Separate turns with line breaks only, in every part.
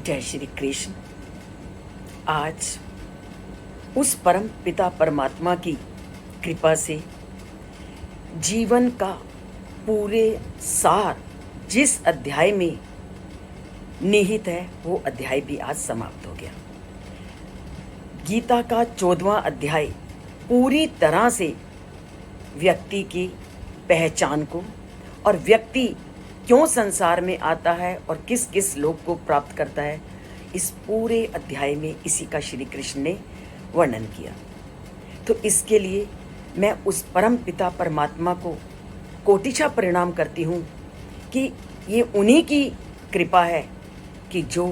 जय श्री कृष्ण। आज उस परम पिता परमात्मा की कृपा से जीवन का पूरे सार जिस अध्याय में निहित है वो अध्याय भी आज समाप्त हो गया। गीता का 14वां अध्याय पूरी तरह से व्यक्ति की पहचान को और व्यक्ति क्यों संसार में आता है और किस किस लोक को प्राप्त करता है, इस पूरे अध्याय में इसी का श्री कृष्ण ने वर्णन किया। तो इसके लिए मैं उस परम पिता परमात्मा को कोटिशा प्रणाम करती हूँ कि ये उन्हीं की कृपा है कि जो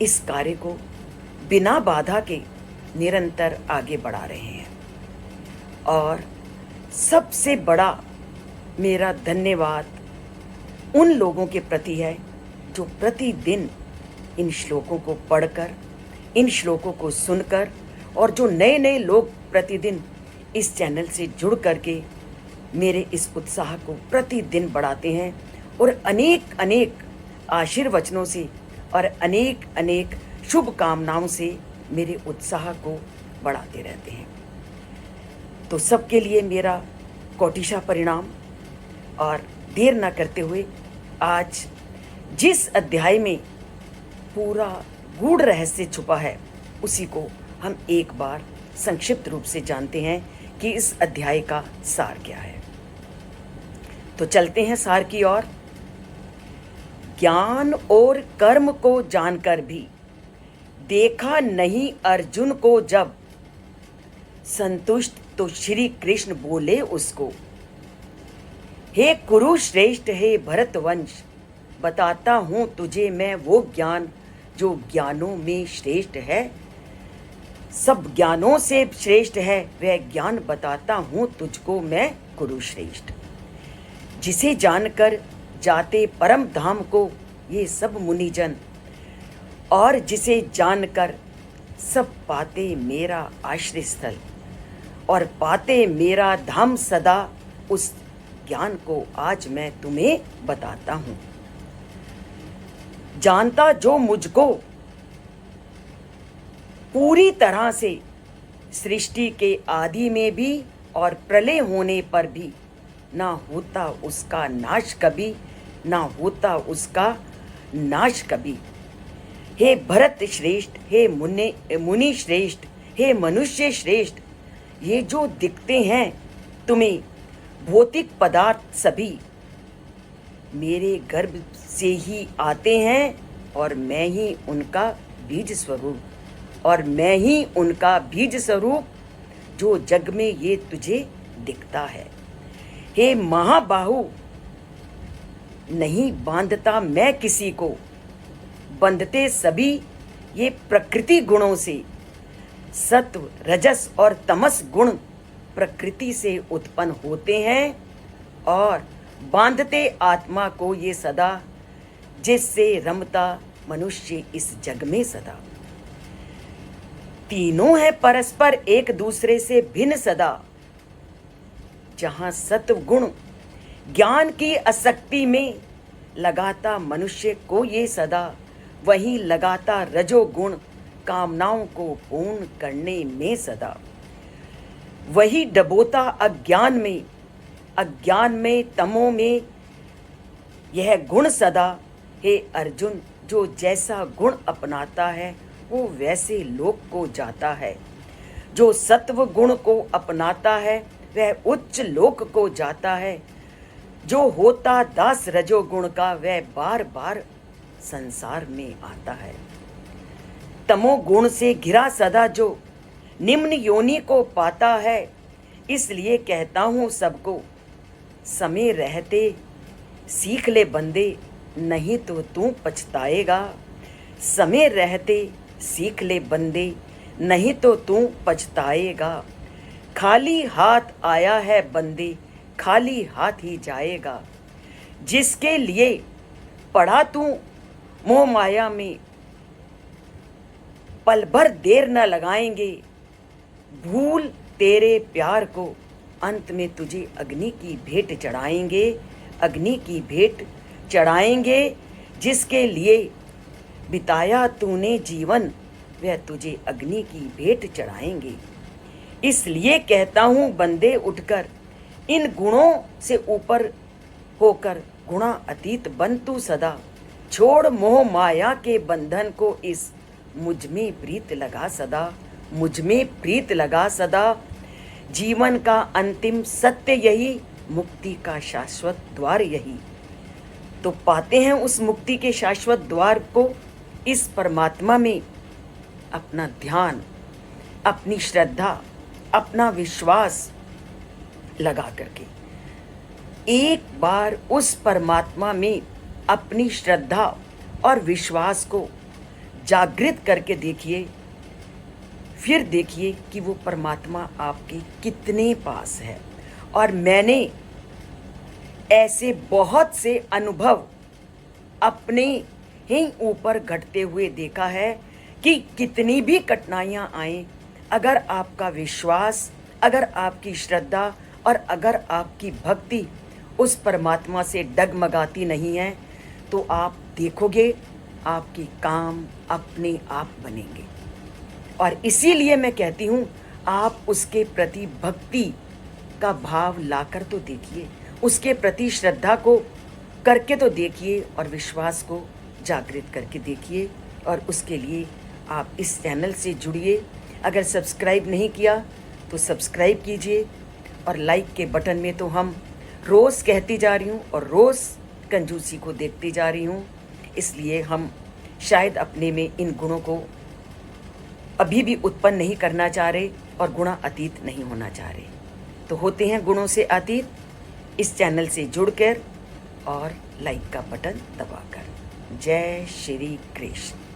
इस कार्य को बिना बाधा के निरंतर आगे बढ़ा रहे हैं। और सबसे बड़ा मेरा धन्यवाद उन लोगों के प्रति है जो प्रतिदिन इन श्लोकों को पढ़कर, इन श्लोकों को सुनकर, और जो नए नए लोग प्रतिदिन इस चैनल से जुड़ करके मेरे इस उत्साह को प्रतिदिन बढ़ाते हैं और अनेक अनेक आशीर्वचनों से और अनेक अनेक शुभकामनाओं से मेरे उत्साह को बढ़ाते रहते हैं। तो सबके लिए मेरा कोटिशा परिणाम। और देर न करते हुए आज जिस अध्याय में पूरा गूढ़ रहस्य छुपा है उसी को हम एक बार संक्षिप्त रूप से जानते हैं कि इस अध्याय का सार क्या है। तो चलते हैं सार की ओर। ज्ञान और कर्म को जानकर भी देखा नहीं अर्जुन को जब, संतुष्ट तो श्री कृष्ण बोले उसको, हे कुरु श्रेष्ठ, हे भरतवंश, बताता हूँ तुझे मैं वो ज्ञान जो ज्ञानों में श्रेष्ठ है, सब ज्ञानों से श्रेष्ठ है वह ज्ञान बताता हूँ तुझको मैं कुरु श्रेष्ठ। जिसे जानकर जाते परम धाम को ये सब मुनिजन, और जिसे जानकर सब पाते मेरा आश्रय स्थल और पाते मेरा धाम सदा, उस ज्ञान को आज मैं तुम्हें बताता हूं। जानता जो मुझको पूरी तरह से सृष्टि के आदि में भी और प्रलय होने पर भी, ना होता उसका नाश कभी, ना होता उसका नाश कभी। हे भरत श्रेष्ठ, हे मुनि श्रेष्ठ, हे मनुष्य श्रेष्ठ, ये जो दिखते हैं तुम्हें भौतिक पदार्थ सभी मेरे गर्भ से ही आते हैं और मैं ही उनका बीज स्वरूप, और मैं ही उनका बीज स्वरूप जो जग में ये तुझे दिखता है। हे महाबाहु, नहीं बांधता मैं किसी को, बंधते सभी ये प्रकृति गुणों से। सत्व रजस और तमस गुण प्रकृति से उत्पन्न होते हैं और बांधते आत्मा को ये सदा, जिससे रमता मनुष्य इस जग में सदा। तीनों है परस्पर एक दूसरे से भिन्न सदा, जहां सत्व गुण ज्ञान की आसक्ति में लगाता मनुष्य को ये सदा, वहीं लगाता रजोगुण कामनाओं को पूर्ण करने में सदा। वही डबोता अज्ञान में तमो में यह गुण सदा। हे अर्जुन, जो जैसा गुण अपनाता है वो वैसे लोक को जाता है, जो सत्व गुण को अपनाता है वह उच्च लोक को जाता है, जो होता दास रजोगुण का वह बार बार संसार में आता है। तमो गुण से घिरा सदा जो निम्न योनि को पाता है, इसलिए कहता हूँ सबको, समय रहते सीख ले बंदे, नहीं तो तू पछताएगा। समय रहते सीख ले बंदे, नहीं तो तू पछताएगा। खाली हाथ आया है बंदे, खाली हाथ ही जाएगा। जिसके लिए पढ़ा तू मोह माया में, पल भर देर न लगाएंगे, भूल तेरे प्यार को, अंत में तुझे अग्नि की भेंट चढ़ाएंगे, अग्नि की भेंट चढ़ाएंगे। जिसके लिए बिताया तूने जीवन, वह तुझे अग्नि की भेंट चढ़ाएंगे। इसलिए कहता हूं बंदे उठकर, इन गुणों से ऊपर होकर गुणा अतीत बन तू सदा। छोड़ मोह माया के बंधन को, इस मुझ में प्रीत लगा सदा, मुझ में प्रीत लगा सदा। जीवन का अंतिम सत्य यही, मुक्ति का शाश्वत द्वार यही। तो पाते हैं उस मुक्ति के शाश्वत द्वार को इस परमात्मा में अपना ध्यान, अपनी श्रद्धा, अपना विश्वास लगा करके एक बार उस परमात्मा में अपनी श्रद्धा और विश्वास को जागृत करके देखिए। फिर देखिए कि वो परमात्मा आपके कितने पास है। और मैंने ऐसे बहुत से अनुभव अपने ही ऊपर घटते हुए देखा है कि कितनी भी कठिनाइयाँ आए, अगर आपका विश्वास, अगर आपकी श्रद्धा और अगर आपकी भक्ति उस परमात्मा से डगमगाती नहीं है, तो आप देखोगे आपके काम अपने आप बनेंगे। और इसीलिए मैं कहती हूँ, आप उसके प्रति भक्ति का भाव लाकर तो देखिए, उसके प्रति श्रद्धा को करके तो देखिए और विश्वास को जागृत करके देखिए। और उसके लिए आप इस चैनल से जुड़िए। अगर सब्सक्राइब नहीं किया तो सब्सक्राइब कीजिए, और लाइक के बटन में तो हम रोज़ कहती जा रही हूँ और रोज़ कंजूसी को देखती जा रही हूँ। इसलिए हम शायद अपने में इन गुणों को अभी भी उत्पन्न नहीं करना चाह रहे और गुणा अतीत नहीं होना चाह रहे। तो होते हैं गुणों से अतीत इस चैनल से जुड़कर और लाइक का बटन दबाकर। जय श्री कृष्ण।